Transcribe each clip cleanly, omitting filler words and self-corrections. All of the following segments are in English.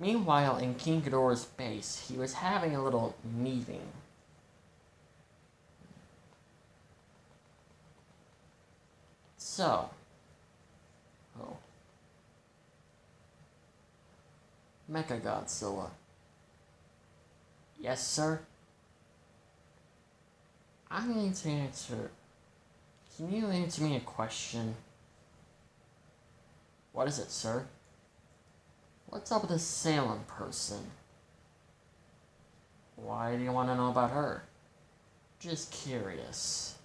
Meanwhile, in King Ghidorah's base, he was having a little meeting. So, oh, Mechagodzilla. Yes, sir? I need to answer. Can you answer me a question? What is it, sir? What's up with this Salem person? Why do you want to know about her? Just curious.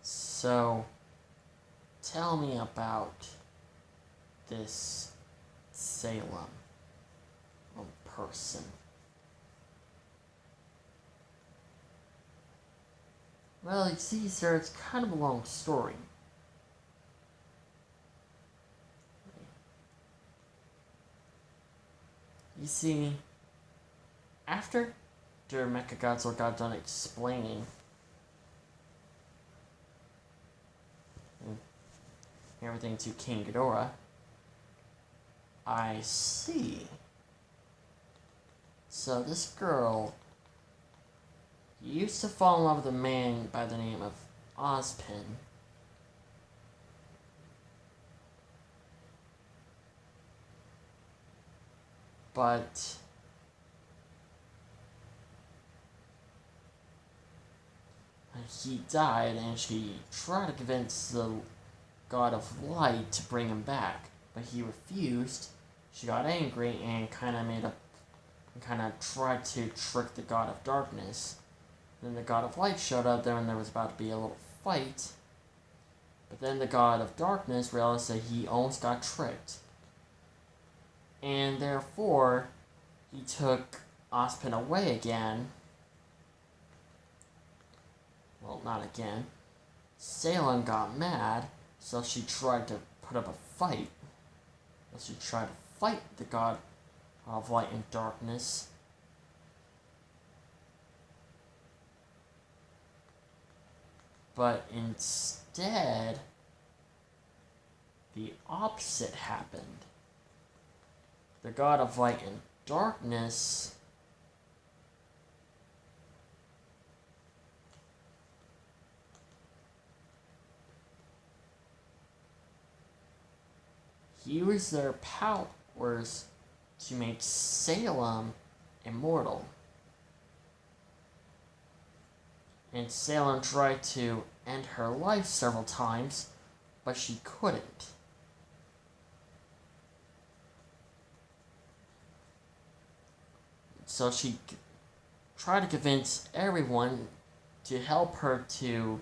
So, tell me about this Salem person. Well, you see, sir, it's kind of a long story. You see, after Mechagodzilla got done explaining everything to King Ghidorah, I see. So this girl used to fall in love with a man by the name of Ozpin. But he died, and she tried to convince the God of Light to bring him back, but he refused. She got angry and kind of tried to trick the God of Darkness. Then the God of Light showed up there, and there was about to be a little fight. But then the God of Darkness realized that he almost got tricked, and therefore he took Ozpin away again. Well, not again. Salem got mad, so she tried to put up a fight. She tried to fight the God of Light and Darkness. But instead, the opposite happened. The God of Light and Darkness used their powers to make Salem immortal. And Salem tried to end her life several times, but she couldn't. So she tried to convince everyone to help her to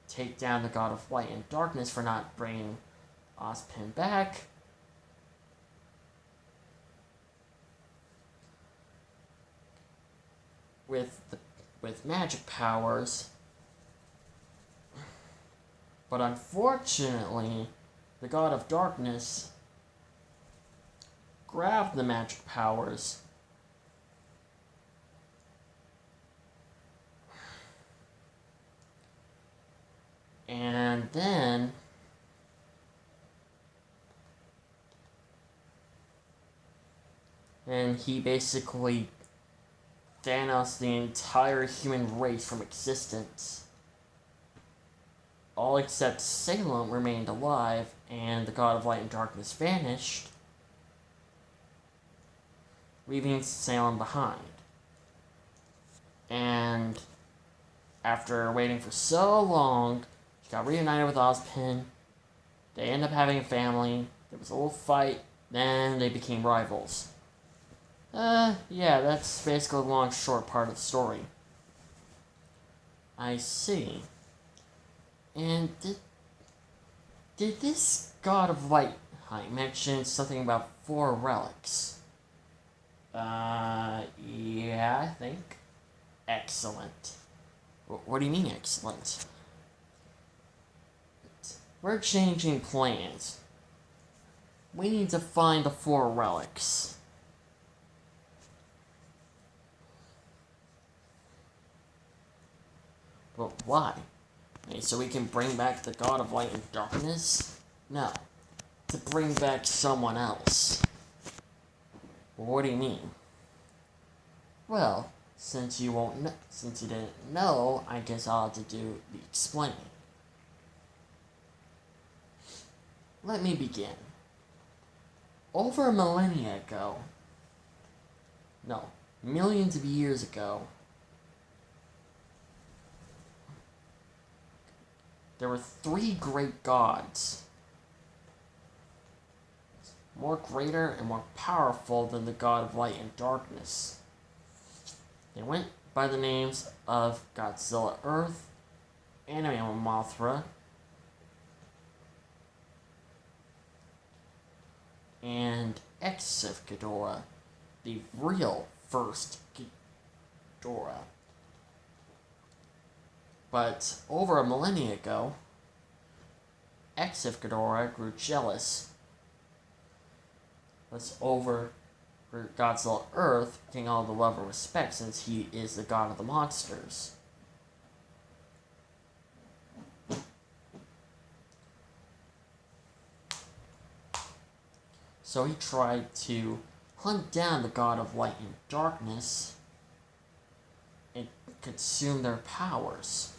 take down the God of Light and Darkness for not bringing Ozpin back. With magic powers. But unfortunately, the God of Darkness grabbed the magic powers and then he basically Thanos the entire human race from existence. All except Salem remained alive, and the God of Light and Darkness vanished, leaving Salem behind. And after waiting for so long, she got reunited with Ozpin. They ended up having a family. There was a little fight. Then they became rivals. Yeah, that's basically the long, short part of the story. I see. And did this God of Light mention something about 4 relics? Yeah, I think. Excellent. What do you mean, excellent? We're changing plans. We need to find the 4 relics. But why? So we can bring back the God of Light and Darkness? No. To bring back someone else. What do you mean? Well, since you didn't know, I guess I'll have to do the explaining. Let me begin. Over a millennia ago, no, millions of years ago, there were 3 great gods, more greater and more powerful than the God of Light and Darkness. They went by the names of Godzilla Earth, Anime Mothra, and Exif Ghidorah, the real first Ghidorah. But over a millennia ago, Exif Ghidorah grew jealous. Was over Godzilla Earth, getting all the love and respect since he is the god of the monsters. So he tried to hunt down the god of light and darkness and consume their powers.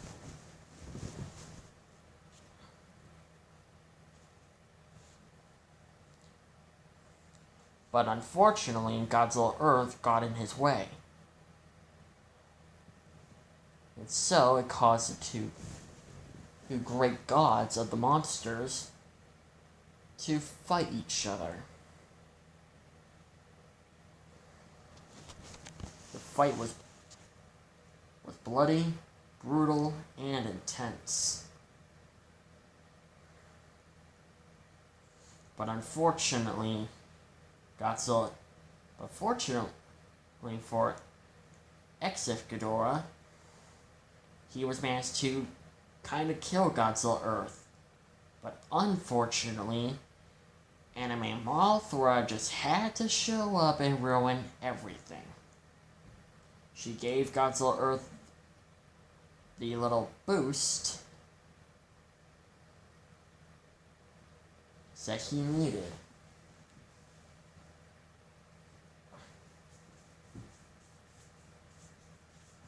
But unfortunately, Godzilla Earth got in his way. And so it caused the two great gods of the monsters to fight each other. The fight was bloody, brutal, and intense. But unfortunately, fortunately for Exif Ghidorah, he was managed to kind of kill Godzilla Earth. But unfortunately, Anime Mothra just had to show up and ruin everything. She gave Godzilla Earth the little boost that he needed.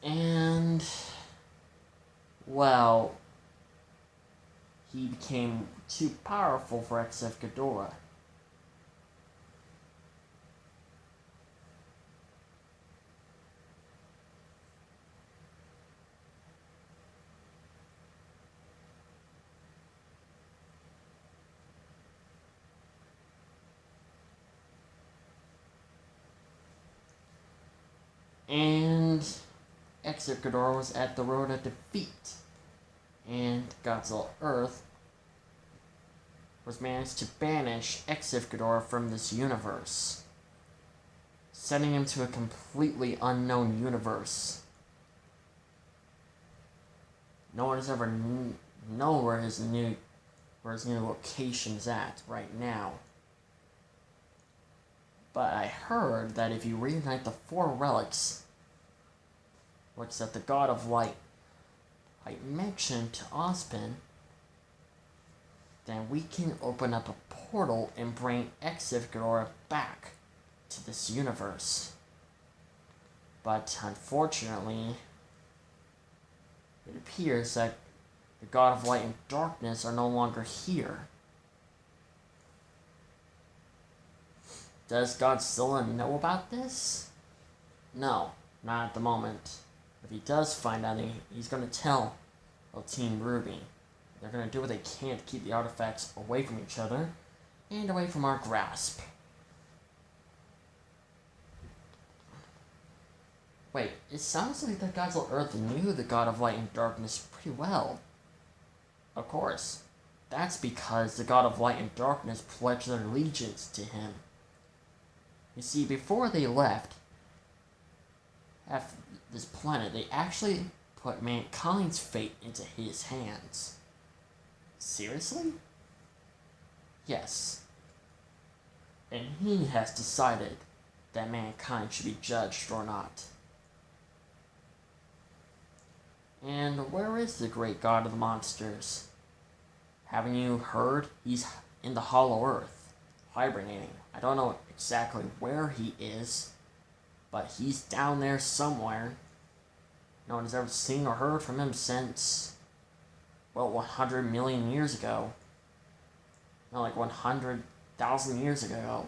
And, well, he became too powerful for Exif Ghidorah. And Exif Ghidorah was at the road of defeat, and Godzilla Earth was managed to banish Exif Ghidorah from this universe, sending him to a completely unknown universe. No one has ever known where his new location's at right now. But I heard that if you reunite the 4 relics that the God of Light I mentioned to Ozpin, then we can open up a portal and bring Exif Ghidorah back to this universe. But unfortunately, it appears that the God of Light and Darkness are no longer here. Does Godzilla know about this? No, not at the moment. If he does find out, he's going to tell Team Ruby. They're going to do what they can to keep the artifacts away from each other and away from our grasp. Wait, it sounds like that Godzilla Earth knew the God of Light and Darkness pretty well. Of course. That's because the God of Light and Darkness pledged their allegiance to him. You see, before they left this planet, they actually put mankind's fate into his hands. Seriously? Yes. And he has decided that mankind should be judged or not. And where is the great god of the monsters? Haven't you heard? He's in the hollow earth, hibernating. I don't know exactly where he is, but he's down there somewhere. No one has ever seen or heard from him since, well, 100 million years ago. No, like 100,000 years ago.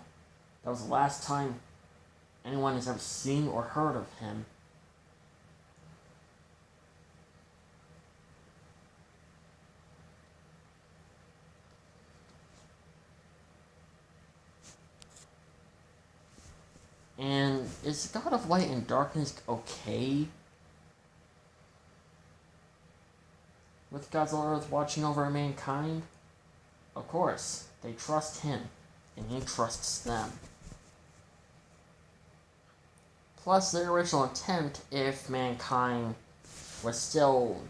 That was the last time anyone has ever seen or heard of him. And is the God of Light and Darkness okay with gods of Earth watching over mankind? Of course, they trust him, and he trusts them. Plus, their original intent, if mankind was still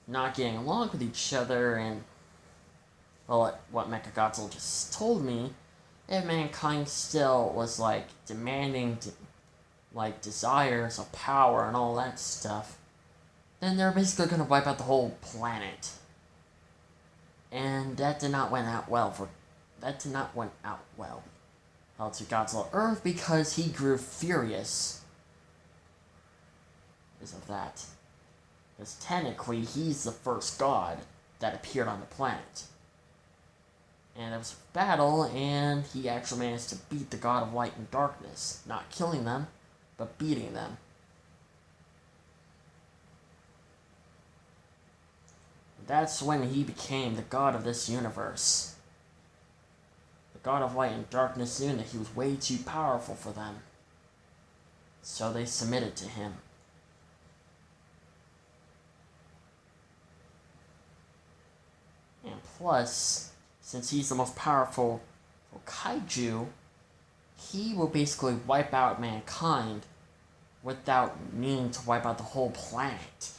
not getting along with each other, and, well, what Mechagodzilla just told me, if mankind still was, like, demanding, like, desires of power and all that stuff, then they're basically gonna wipe out the whole planet. And that did not went out well to Godzilla Earth because he grew furious because of that. Because technically, he's the first god that appeared on the planet. And there was a battle, and he actually managed to beat the god of light and darkness. Not killing them, but beating them. That's when he became the god of this universe. The god of light and darkness knew that he was way too powerful for them. So they submitted to him. And plus, since he's the most powerful kaiju, he will basically wipe out mankind without needing to wipe out the whole planet.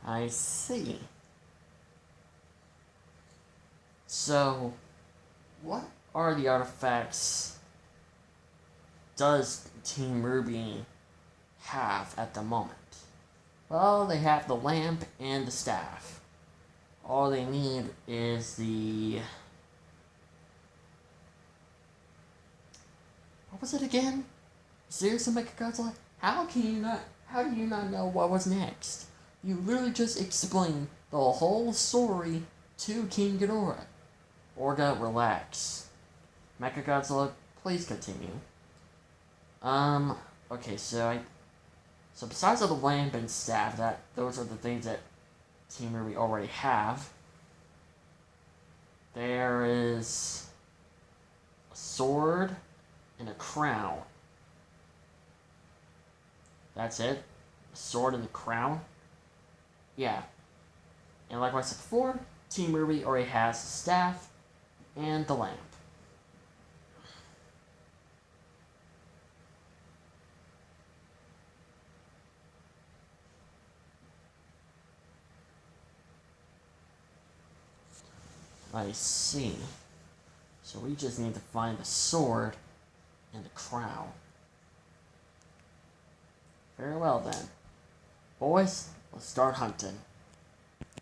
I see. So, what are the artifacts does Team Ruby have at the moment? Well, they have the lamp and the staff. All they need is the... What was it again? Seriously, Mechagodzilla? How do you not know what was next? You literally just explained the whole story to King Ghidorah. Orga, relax. Mechagodzilla, please continue. Okay, so besides the lamp and staff, those are the things that Team Ruby already have. There is a sword and a crown. That's it? A sword and a crown? Yeah. And like I said before, Team Ruby already has the staff and the lamp. I see. So we just need to find the sword and the crown. Very well then. Boys, let's start hunting.